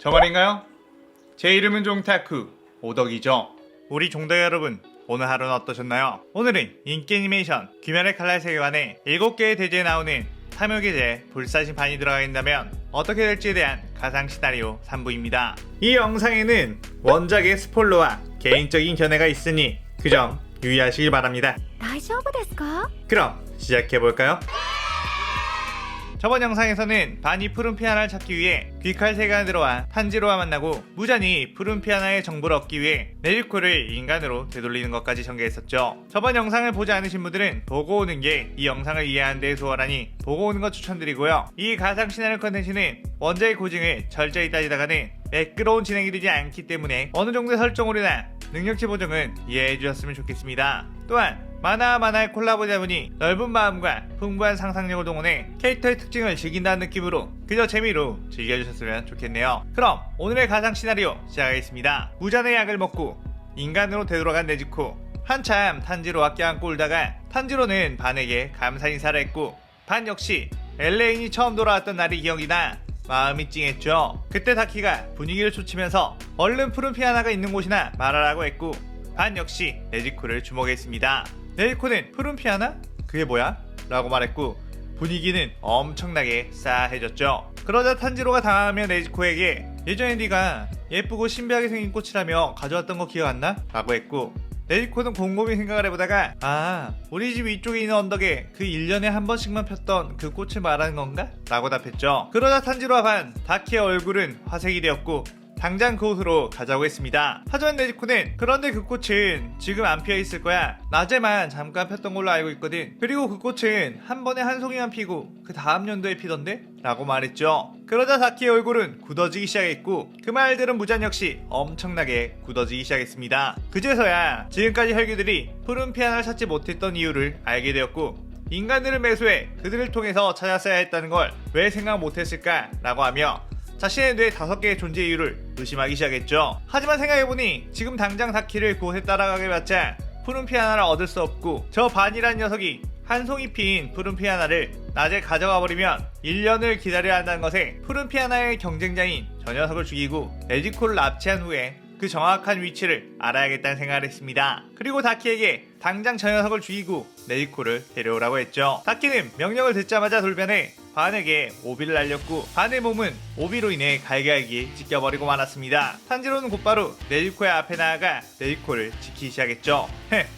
저 말인가요? 제 이름은 종타쿠 오덕이죠. 우리 종덕 여러분, 오늘 하루는 어떠셨나요? 오늘은 인기 애니메이션 귀멸의 칼날 세계관의 7개의 대지에 나오는 탐욕의 불사신판이 들어가 있다면 어떻게 될지에 대한 가상 시나리오 3부입니다. 이 영상에는 원작의 스포일러와 개인적인 견해가 있으니 그 점 유의하시길 바랍니다. 大丈夫ですか? 그럼 시작해볼까요? 저번 영상에서는 반이 푸른 피아나를 찾기 위해 귀칼 세계관에 들어와 탄지로와 만나고 무잔이 푸른 피아나의 정보를 얻기 위해 네즈코를 인간으로 되돌리는 것까지 전개했었죠. 저번 영상을 보지 않으신 분들은 보고 오는 게 이 영상을 이해하는 데 수월하니 보고 오는 것 추천드리고요. 이 가상 시나리오 컨텐츠는 원작의 고증을 철저히 따지다가는 매끄러운 진행이 되지 않기 때문에 어느 정도의 설정오류나 능력치 보정은 이해해 주셨으면 좋겠습니다. 또한 만화와 만화의 콜라보다 보니 넓은 마음과 풍부한 상상력을 동원해 캐릭터의 특징을 즐긴다는 느낌으로 그저 재미로 즐겨주셨으면 좋겠네요. 그럼 오늘의 가상 시나리오 시작하겠습니다. 무잔의 약을 먹고 인간으로 되돌아간 네즈코. 한참 탄지로와 껴안고 울다가 탄지로는 반에게 감사 인사를 했고 반 역시 엘레인이 처음 돌아왔던 날이 기억이 나 마음이 찡했죠. 그때 다키가 분위기를 촉치면서 얼른 푸른 피아나가 있는 곳이나 말하라고 했고 반 역시 네즈코를 주목했습니다. 네즈코는 푸른 피아나? 그게 뭐야? 라고 말했고 분위기는 엄청나게 싸해졌죠. 그러자 탄지로가 당하며 네즈코에게 예전에 네가 예쁘고 신비하게 생긴 꽃이라며 가져왔던 거 기억 안 나? 라고 했고 네즈코는 곰곰이 생각을 해보다가 우리 집 위쪽에 있는 언덕에 그 1년에 한 번씩만 폈던 그 꽃을 말하는 건가? 라고 답했죠. 그러자 탄지로와 반 다키의 얼굴은 화색이 되었고 당장 그곳으로 가자고 했습니다. 하지만 네즈코는 그런데 그 꽃은 지금 안 피어있을 거야. 낮에만 잠깐 폈던 걸로 알고 있거든. 그리고 그 꽃은 한 번에 한 송이만 피고 그 다음 연도에 피던데? 라고 말했죠. 그러자 다키의 얼굴은 굳어지기 시작했고 그 말들은 무잔 역시 엄청나게 굳어지기 시작했습니다. 그제서야 지금까지 혈귀들이 푸른 피아나를 찾지 못했던 이유를 알게 되었고 인간들을 매수해 그들을 통해서 찾았어야 했다는 걸 왜 생각 못했을까? 라고 하며 자신의 뇌 5개의 존재 이유를 의심하기 시작했죠. 하지만 생각해보니 지금 당장 다키를 그곳에 따라가게 봤자 푸른 피아나를 얻을 수 없고 저 반이란 녀석이 한 송이 핀 푸른 피아나를 낮에 가져가 버리면 1년을 기다려야 한다는 것에 푸른 피아나의 경쟁자인 저 녀석을 죽이고 네즈코를 납치한 후에 그 정확한 위치를 알아야겠다는 생각을 했습니다. 그리고 다키에게 당장 저 녀석을 죽이고 네즈코를 데려오라고 했죠. 다키는 명령을 듣자마자 돌변해 반에게 오비를 날렸고 반의 몸은 오비로 인해 갈갈기 찢겨버리고 말았습니다. 탄지로는 곧바로 네즈코의 앞에 나아가 네즈코를 지키기 시작했죠.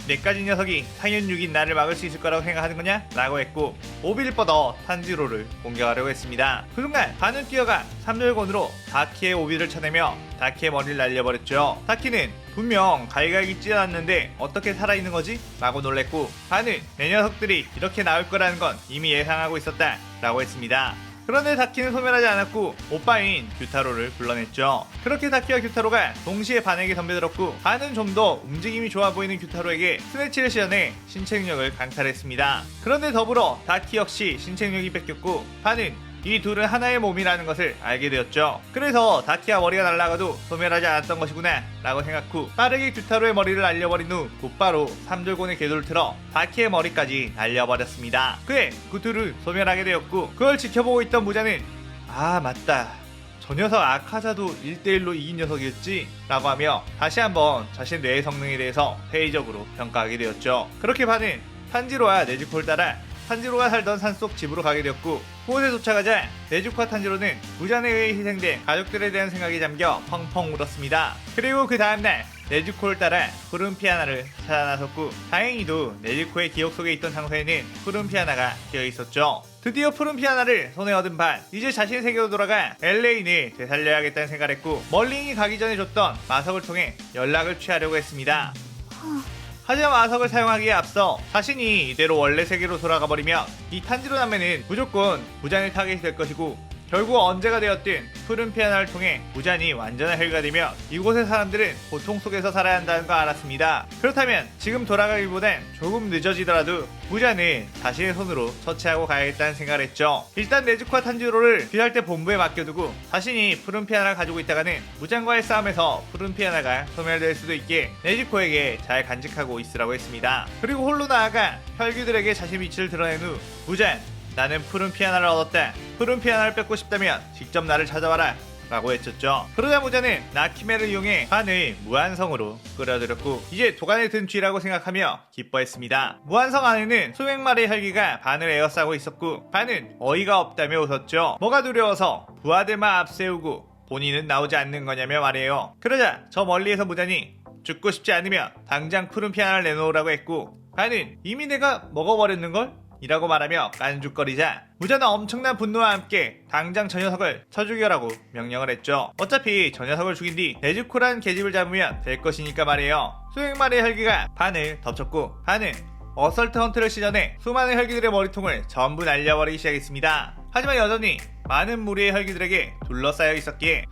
내까지 녀석이 상현 6인 나를 막을 수 있을 거라고 생각하는 거냐? 라고 했고 오비를 뻗어 탄지로를 공격하려고 했습니다. 그 순간 반은 뛰어가 3절곤으로 다키의 오비를 쳐내며 다키의 머리를 날려버렸죠. 다키는 분명 갈갈기 찢어놨는데 어떻게 살아있는 거지? 라고 놀랬고 반은 내 녀석들이 이렇게 나올 거라는 건 이미 예상하고 있었다 라고 했습니다. 그런데 다키는 소멸하지 않았고 오빠인 규타로를 불러냈죠. 그렇게 다키와 규타로가 동시에 반에게 덤벼들었고 반은 좀 더 움직임이 좋아 보이는 규타로에게 스네치를 시연해 신체 능력을 강탈했습니다. 그런데 더불어 다키 역시 신체 능력이 뺏겼고 반은 이 둘은 하나의 몸이라는 것을 알게 되었죠. 그래서 다키와 머리가 날아가도 소멸하지 않았던 것이구나 라고 생각 후 빠르게 규타로의 머리를 날려버린 후 곧바로 삼절곤의 궤도를 틀어 다키의 머리까지 날려버렸습니다. 그에 그 둘은 소멸하게 되었고 그걸 지켜보고 있던 무자는 맞다, 저 녀석 아카자도 1대1로 이긴 녀석이었지? 라고 하며 다시 한번 자신의 뇌의 성능에 대해서 회의적으로 평가하게 되었죠. 그렇게 반은 탄지로와 네즈코를 따라 탄지로가 살던 산속 집으로 가게 되었고 그곳에 도착하자 네즈코와 탄지로는 무잔에 의해 희생된 가족들에 대한 생각이 잠겨 펑펑 울었습니다. 그리고 그 다음날 네즈코를 따라 푸른 피아나를 찾아 나섰고 다행히도 네즈코의 기억 속에 있던 장소에는 푸른 피아나가 끼어 있었죠. 드디어 푸른 피아나를 손에 얻은 반, 이제 자신의 세계로 돌아가 엘레인을 되살려야겠다는 생각을 했고 멀링이 가기 전에 줬던 마석을 통해 연락을 취하려고 했습니다. 하지만 마석을 사용하기에 앞서 자신이 이대로 원래 세계로 돌아가 버리면 이 탄지로 남매는 무조건 무잔의 타겟이 될 것이고 결국 언제가 되었든 푸른 피아나를 통해 무잔이 완전한 혈기가 되며 이곳의 사람들은 고통 속에서 살아야 한다는 걸 알았습니다. 그렇다면 지금 돌아가기보단 조금 늦어지더라도 무잔을 자신의 손으로 처치하고 가야겠다는 생각을 했죠. 일단 네즈코와 탄지로를 귀할 때 본부에 맡겨두고 자신이 푸른 피아나를 가지고 있다가는 무잔과의 싸움에서 푸른 피아나가 소멸될 수도 있게 네즈코에게 잘 간직하고 있으라고 했습니다. 그리고 홀로 나아가 혈귀들에게 자신 위치를 드러낸 후 무잔, 나는 푸른 피아나를 얻었다. 푸른 피아나를 뺏고 싶다면 직접 나를 찾아와라 라고 외쳤죠. 그러자 무자는 나키메를 이용해 반을 무한성으로 끌어들였고 이제 도간에 든 쥐라고 생각하며 기뻐했습니다. 무한성 안에는 수백 마리의 혈기가 반을 에워싸고 있었고 반은 어이가 없다며 웃었죠. 뭐가 두려워서 부하들만 앞세우고 본인은 나오지 않는 거냐며 말해요. 그러자 저 멀리에서 무자니 죽고 싶지 않으면 당장 푸른 피아노를 내놓으라고 했고 반은 이미 내가 먹어버렸는걸? 이라고 말하며 깐죽거리자 무자는 엄청난 분노와 함께 당장 저 녀석을 쳐 죽여라고 명령을 했죠. 어차피 저 녀석을 죽인 뒤 네즈코라는 계집을 잡으면 될 것이니까 말이에요. 수백 마리의 혈기가 반을 덮쳤고 반은 어설트 헌트를 시전해 수많은 혈기들의 머리통을 전부 날려버리기 시작했습니다. 하지만 여전히 많은 무리의 혈기들에게 둘러싸여 있었기에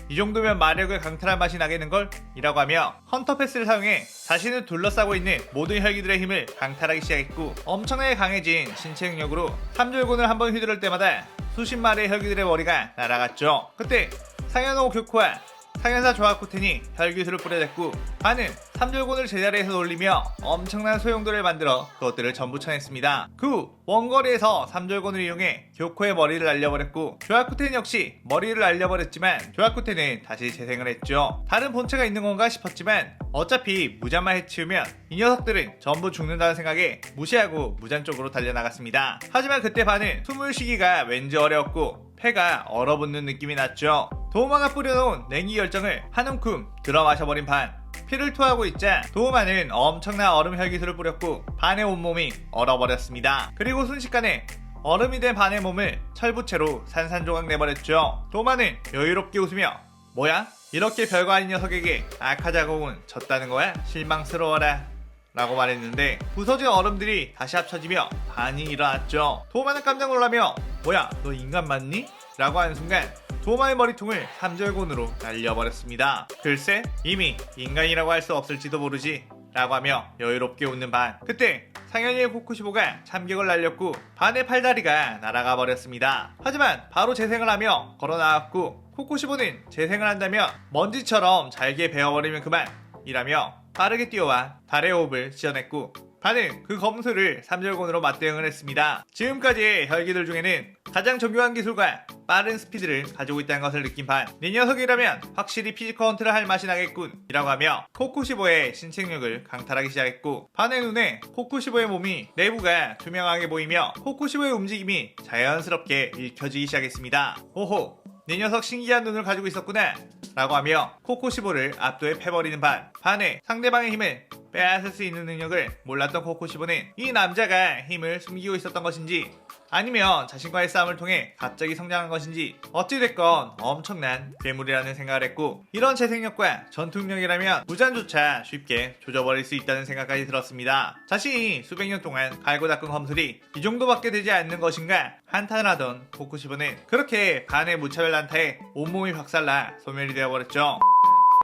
이 정도면 마력을 강탈한 맛이 나겠는걸? 이라고 하며 헌터 패스를 사용해 자신을 둘러싸고 있는 모든 혈기들의 힘을 강탈하기 시작했고 엄청나게 강해진 신체 능력으로 삼절곤을 한번 휘두를 때마다 수십 마리의 혈기들의 머리가 날아갔죠. 그때 상현호 교코와 상현사 조하쿠텐이 혈기술을 뿌려댔고 반은 삼절곤을 제자리에서 놀리며 엄청난 소용돌이를 만들어 그것들을 전부 쳐냈습니다. 그 후 원거리에서 삼절곤을 이용해 교코의 머리를 날려버렸고 조하쿠텐 역시 머리를 날려버렸지만 조하쿠텐은 다시 재생을 했죠. 다른 본체가 있는 건가 싶었지만 어차피 무잔만 해치우면 이 녀석들은 전부 죽는다는 생각에 무시하고 무잔 쪽으로 달려나갔습니다. 하지만 그때 반은 숨을 쉬기가 왠지 어려웠고 폐가 얼어붙는 느낌이 났죠. 도우마가 뿌려놓은 냉기 열정을 한 움큼 들어 마셔버린 반 피를 토하고 있자 도우마는 엄청난 얼음 혈기술을 뿌렸고 반의 온몸이 얼어버렸습니다. 그리고 순식간에 얼음이 된 반의 몸을 철부채로 산산조각 내버렸죠. 도우마는 여유롭게 웃으며 뭐야? 이렇게 별거 아닌 녀석에게 아카자공은 졌다는 거야? 실망스러워라 라고 말했는데 부서진 얼음들이 다시 합쳐지며 반이 일어났죠. 도우마는 깜짝 놀라며 뭐야 너 인간 맞니? 라고 하는 순간 도마의 머리통을 삼절곤으로 날려버렸습니다. 글쎄 이미 인간이라고 할 수 없을지도 모르지 라고 하며 여유롭게 웃는 반. 그때 상현이의 코쿠시보가 참격을 날렸고 반의 팔다리가 날아가 버렸습니다. 하지만 바로 재생을 하며 걸어나왔고 코쿠시보는 재생을 한다며 먼지처럼 잘게 베어버리면 그만 이라며 빠르게 뛰어와 달의 호흡을 지어냈고 반은 그 검수를 삼절곤으로 맞대응을 했습니다. 지금까지의 혈기들 중에는 가장 정교한 기술과 빠른 스피드를 가지고 있다는 것을 느낀 반. 네 녀석이라면 확실히 피지컬 헌트를 할 맛이 나겠군 이라고 하며 코쿠시보의 신체력을 강탈하기 시작했고 반의 눈에 코쿠시보의 몸이 내부가 투명하게 보이며 코쿠시보의 움직임이 자연스럽게 읽혀지기 시작했습니다. 오호 네 녀석 신기한 눈을 가지고 있었구나 라고 하며 코쿠시보를 압도해 패버리는 반. 반에 상대방의 힘을 빼앗을 수 있는 능력을 몰랐던 코쿠시보는 이 남자가 힘을 숨기고 있었던 것인지 아니면 자신과의 싸움을 통해 갑자기 성장한 것인지 어찌됐건 엄청난 괴물이라는 생각을 했고 이런 재생력과 전투력이라면 무잔조차 쉽게 조져버릴 수 있다는 생각까지 들었습니다. 자신이 수백 년 동안 갈고 닦은 검술이 이 정도밖에 되지 않는 것인가 한탄을 하던 코쿠시보는 그렇게 반의 무차별 난타에 온몸이 박살나 소멸이 되어버렸죠.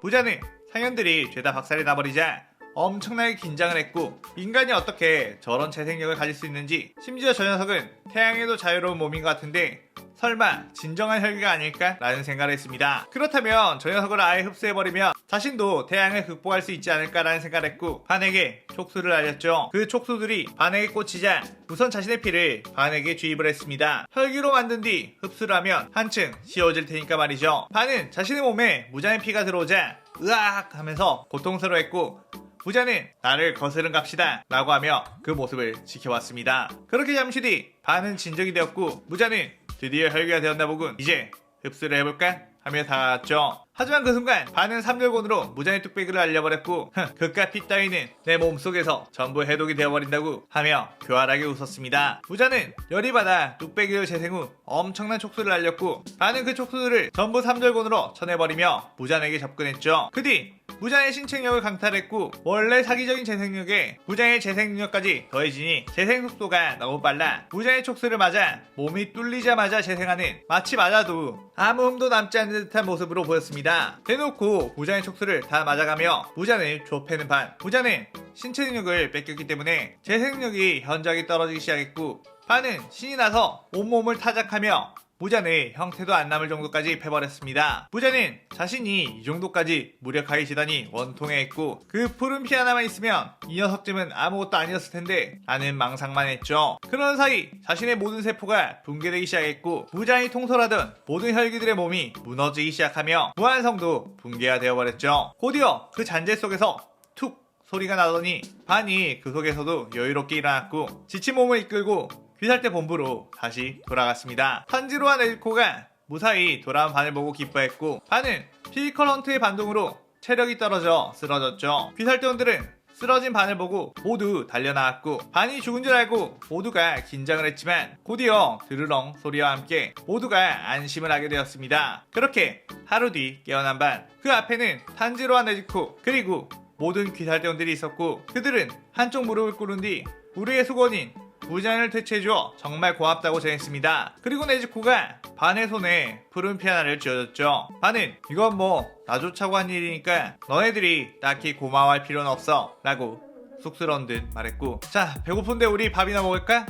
무자는 상현들이 죄다 박살이 나버리자 엄청나게 긴장을 했고 인간이 어떻게 저런 재생력을 가질 수 있는지 심지어 저 녀석은 태양에도 자유로운 몸인 것 같은데 설마 진정한 혈기가 아닐까? 라는 생각을 했습니다. 그렇다면 저 녀석을 아예 흡수해버리면 자신도 태양을 극복할 수 있지 않을까라는 생각을 했고 반에게 촉수를 알렸죠. 그 촉수들이 반에게 꽂히자 우선 자신의 피를 반에게 주입을 했습니다. 혈기로 만든 뒤 흡수를 하면 한층 쉬워질 테니까 말이죠. 반은 자신의 몸에 무장의 피가 들어오자 으악 하면서 고통스러워했고 무자는 나를 거스른 갑시다 라고 하며 그 모습을 지켜왔습니다. 그렇게 잠시 뒤 반은 진정이 되었고 무자는 드디어 혈기가 되었나 보군 이제 흡수를 해볼까? 하며 다가왔죠. 하지만 그 순간 반은 삼절곤으로 무자의 뚝배기를 날려버렸고 그깟 피 따위는 내 몸속에서 전부 해독이 되어버린다고 하며 교활하게 웃었습니다. 무자는 열이 받아 뚝배기를 재생 후 엄청난 촉수를 날렸고 반은 그 촉수들을 전부 삼절곤으로 쳐내버리며 무잔에게 접근했죠. 그 뒤 무장의 신체력을 강탈했고 원래 사기적인 재생력에 무장의 재생능력까지 더해지니 재생속도가 너무 빨라 무장의 촉수를 맞아 몸이 뚫리자마자 재생하는 마치 맞아도 아무 흠도 남지 않는 듯한 모습으로 보였습니다. 대놓고 무장의 촉수를 다 맞아가며 무장을 좁혀는 반. 무장은 신체 능력을 뺏겼기 때문에 재생력이 현저하게 떨어지기 시작했고 반은 신이 나서 온몸을 타작하며 무자는 형태도 안 남을 정도까지 패버렸습니다. 무자는 자신이 이 정도까지 무력하게 지다니 원통해했고 그 푸른 피 하나만 있으면 이 녀석쯤은 아무것도 아니었을 텐데 라는 망상만 했죠. 그런 사이 자신의 모든 세포가 붕괴되기 시작했고 무자히 통솔하던 모든 혈기들의 몸이 무너지기 시작하며 무한성도 붕괴가 되어버렸죠. 곧이어 그 잔재 속에서 툭 소리가 나더니 반이 그 속에서도 여유롭게 일어났고 지친 몸을 이끌고 귀살대 본부로 다시 돌아갔습니다. 탄지로와 네즈코가 무사히 돌아온 반을 보고 기뻐했고 반은 피지컬 헌트의 반동으로 체력이 떨어져 쓰러졌죠. 귀살대원들은 쓰러진 반을 보고 모두 달려나왔고 반이 죽은 줄 알고 모두가 긴장을 했지만 곧이어 드르렁 소리와 함께 모두가 안심을 하게 되었습니다. 그렇게 하루 뒤 깨어난 반, 그 앞에는 탄지로와 네즈코 그리고 모든 귀살대원들이 있었고 그들은 한쪽 무릎을 꿇은 뒤 우리의 수건인 무자를 퇴치해줘 정말 고맙다고 전했습니다. 그리고 네즈코가 반의 손에 푸른 피아나를 쥐어줬죠. 반은 이건 뭐 나조차고 한 일이니까 너네들이 딱히 고마워할 필요는 없어 라고 쑥스러운 듯 말했고 자 배고픈데 우리 밥이나 먹을까?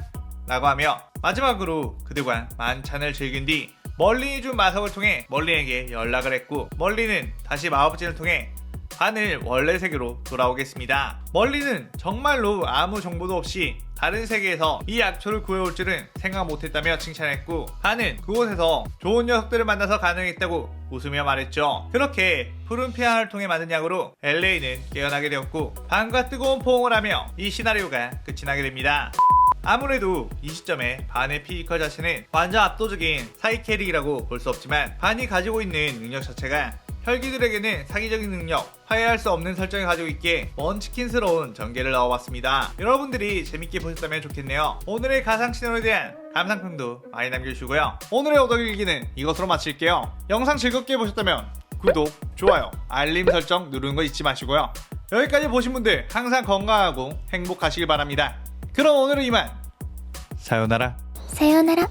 라고 하며 마지막으로 그들과 만찬을 즐긴 뒤 멀린이 준 마석을 통해 멀린에게 연락을 했고 멀린은 다시 마법진을 통해 반을 원래 세계로 돌아오겠습니다. 멀리는 정말로 아무 정보도 없이 다른 세계에서 이 약초를 구해올 줄은 생각 못했다며 칭찬했고 반은 그곳에서 좋은 녀석들을 만나서 가능했다고 웃으며 말했죠. 그렇게 푸른 피아나를 통해 만든 약으로 LA는 깨어나게 되었고 반과 뜨거운 포옹을 하며 이 시나리오가 끝이 나게 됩니다. 아무래도 이 시점에 반의 피지컬 자체는 완전 압도적인 사이 캐릭이라고 볼 수 없지만 반이 가지고 있는 능력 자체가 혈기들에게는 사기적인 능력, 화해할 수 없는 설정을 가지고 있기에 먼치킨스러운 전개를 넣어봤습니다. 여러분들이 재밌게 보셨다면 좋겠네요. 오늘의 가상 시나리오에 대한 감상평도 많이 남겨주시고요. 오늘의 오덕일기는 이것으로 마칠게요. 영상 즐겁게 보셨다면 구독, 좋아요, 알림 설정 누르는 거 잊지 마시고요. 여기까지 보신 분들 항상 건강하고 행복하시길 바랍니다. 그럼 오늘은 이만. 사요나라. 사요나라.